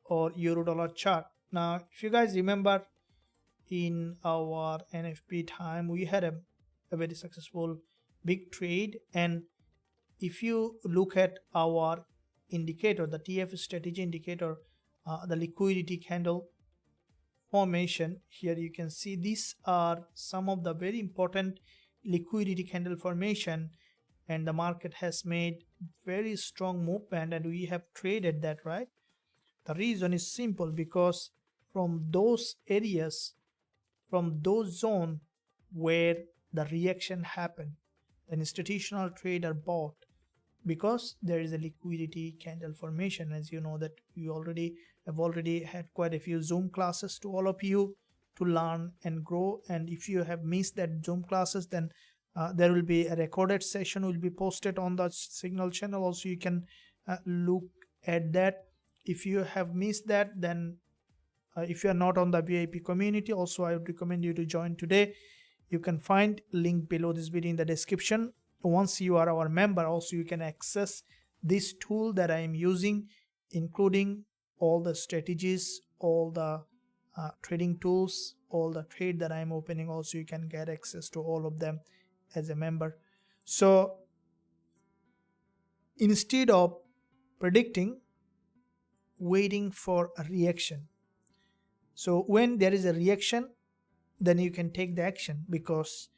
or euro dollar chart. Now if you guys remember, in our NFP time we had a very successful big trade, and if you look at our indicator, the TF strategy indicator, the liquidity candle formation, here you can see these are some of the very important liquidity candle formation, and the market has made very strong movement and we have traded that, right? The reason is simple, because from those areas, from those zones where the reaction happened, an institutional trader bought, because there is a liquidity candle formation. As you know that we have already had quite a few Zoom classes to all of you to learn and grow, and if you have missed that Zoom classes, then there will be a recorded session will be posted on the Signal channel. Also you can look at that. If you have missed that, then if you are not on the VIP community, also I would recommend you to join today. You can find link below this video in the description. Once you are our member, also you can access this tool that I am using, including all the strategies, all the trading tools, all the trade that I am opening. Also you can get access to all of them as a member. So instead of predicting, waiting for a reaction. So when there is a reaction, then you can take the action, because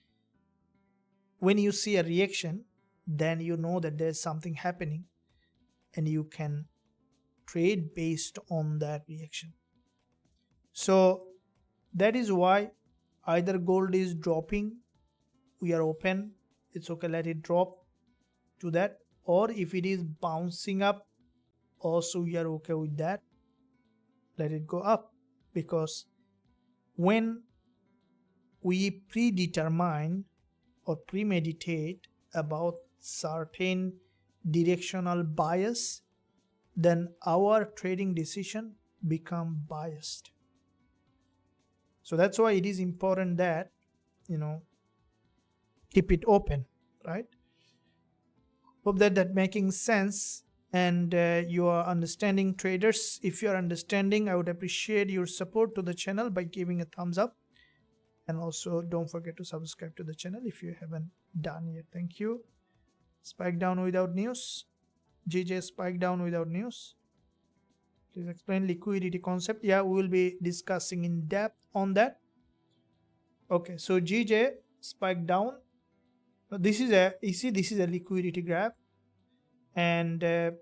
when you see a reaction, then you know that there's something happening and you can trade based on that reaction. So that is why either gold is dropping, we are open, it's okay, let it drop to that, or if it is bouncing up, also we are okay with that, let it go up. Because when we predetermine or premeditate about certain directional bias, then our trading decision become biased. So that's why it is important that, keep it open, right? Hope that making sense, and you are understanding, traders. If you are understanding, I would appreciate your support to the channel by giving a thumbs up, and also don't forget to subscribe to the channel if you haven't done yet. Thank you. Spike down without news. GJ spike down without news. Please explain liquidity concept. Yeah, we will be discussing in depth on that. Okay, so GJ spike down. This is a, you see, this is a liquidity graph, and let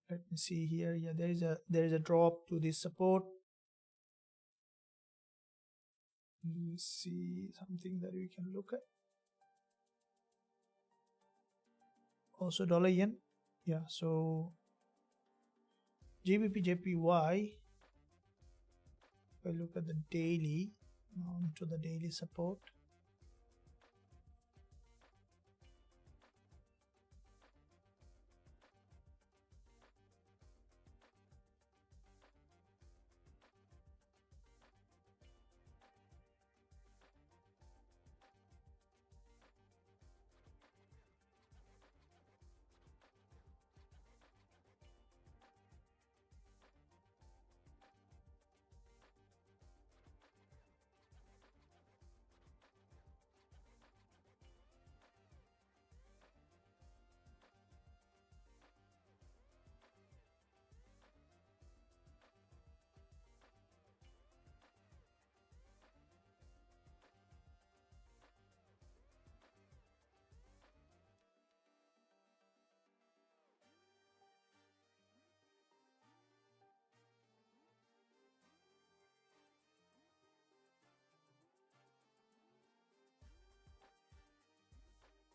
me see here. Yeah, there is a drop to this support. You see something that we can look at. Also dollar yen. Yeah, so Gbpusd. If I look at the daily, on to the daily support.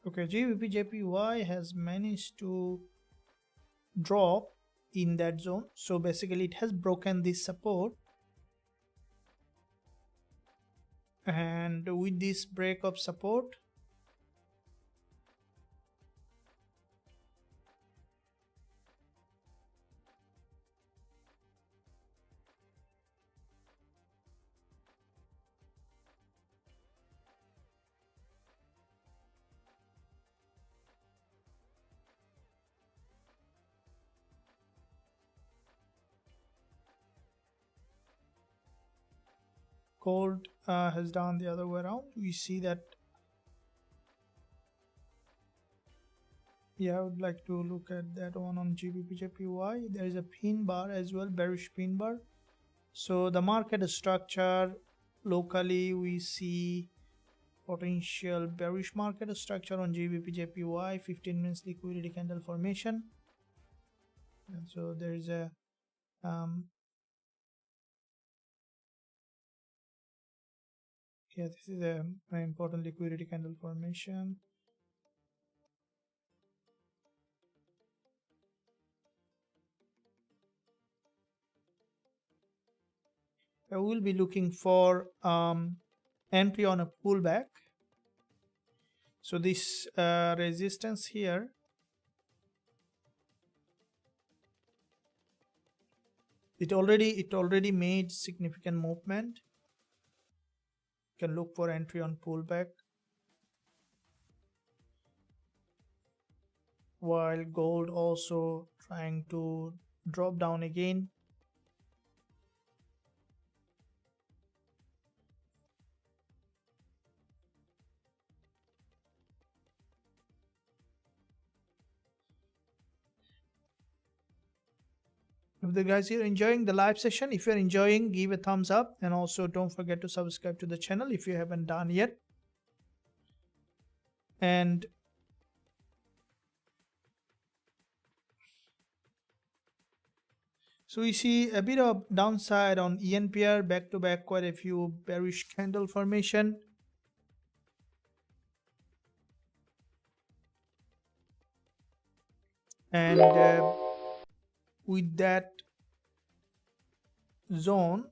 Okay, Gbpusd has managed to drop in that zone. So basically it has broken this support, and with this break of support, gold has done the other way around. We see that. Yeah, I would like to look at that one on Gbpusd. There is a pin bar as well, bearish pin bar. So the market structure, locally we see potential bearish market structure on Gbpusd, 15 minutes liquidity candle formation. And so there is a yeah, this is a very important liquidity candle formation. I will be looking for entry on a pullback. So this resistance here, it already made significant movement. You can look for entry on pullback, while gold also trying to drop down again. If the guys are enjoying the live session, if you're enjoying, give a thumbs up, and also don't forget to subscribe to the channel if you haven't done yet. And so we see a bit of downside on ENPR, back to back, quite a few bearish candle formation. And with that zone,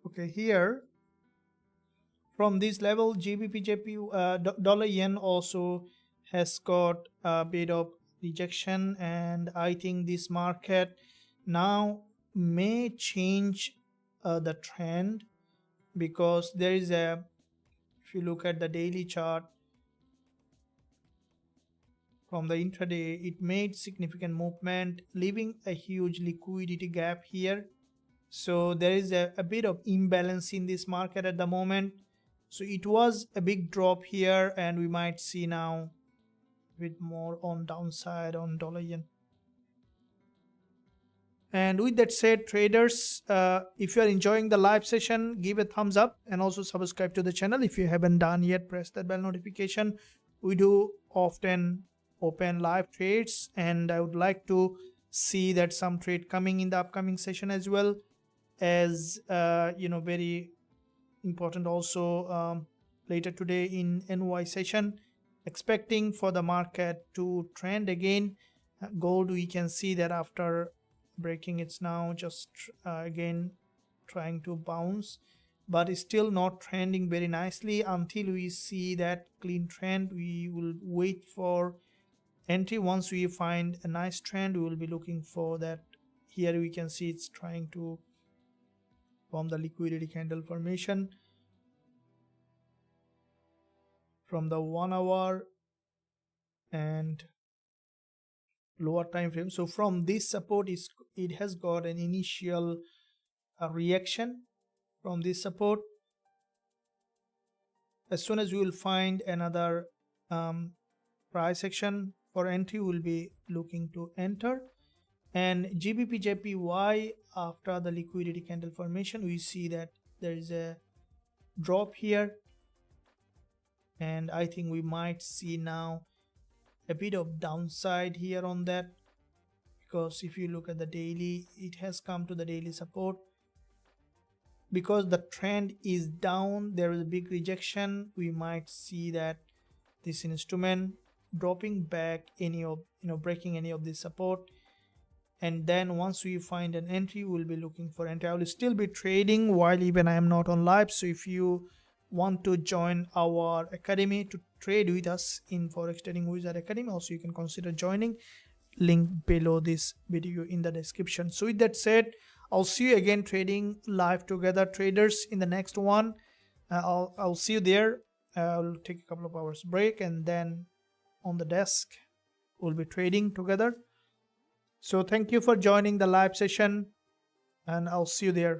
okay, here from this level, GBP dollar yen also has got a bit of rejection, and I think this market now may change the trend, because there is a, if you look at the daily chart from the intraday, it made significant movement, leaving a huge liquidity gap here. So there is a bit of imbalance in this market at the moment. So it was a big drop here, and we might see now with more on downside on dollar yen. And with that said, traders, if you are enjoying the live session, give a thumbs up and also subscribe to the channel if you haven't done yet. Press that bell notification. We do often open live trades, and I would like to see that some trade coming in the upcoming session, as well as very important also later today in NY session, expecting for the market to trend again. Gold, we can see that after breaking, it's now just again trying to bounce, but it's still not trending very nicely. Until we see that clean trend, we will wait for entry. Once we find a nice trend, we will be looking for that. Here we can see it's trying to form the liquidity candle formation from the 1 hour and lower time frame. So from this support, it has got an initial reaction from this support. As soon as we will find another price action for entry, we'll be looking to enter. And GBPJPY, after the liquidity candle formation, we see that there is a drop here, and I think we might see now a bit of downside here on that, because if you look at the daily, it has come to the daily support. Because the trend is down, there is a big rejection. We might see that this instrument dropping back any of, breaking any of this support. And then once we find an entry, we'll be looking for entry. I will still be trading while even I am not on live. So if you want to join our academy to trade with us in Forex Trading Wizard Academy, also you can consider joining. Link below this video in the description. So with that said, I'll see you again trading live together, traders, in the next one. I'll see you there. I'll take a couple of hours break, and then on the desk we'll be trading together. So thank you for joining the live session, and I'll see you there.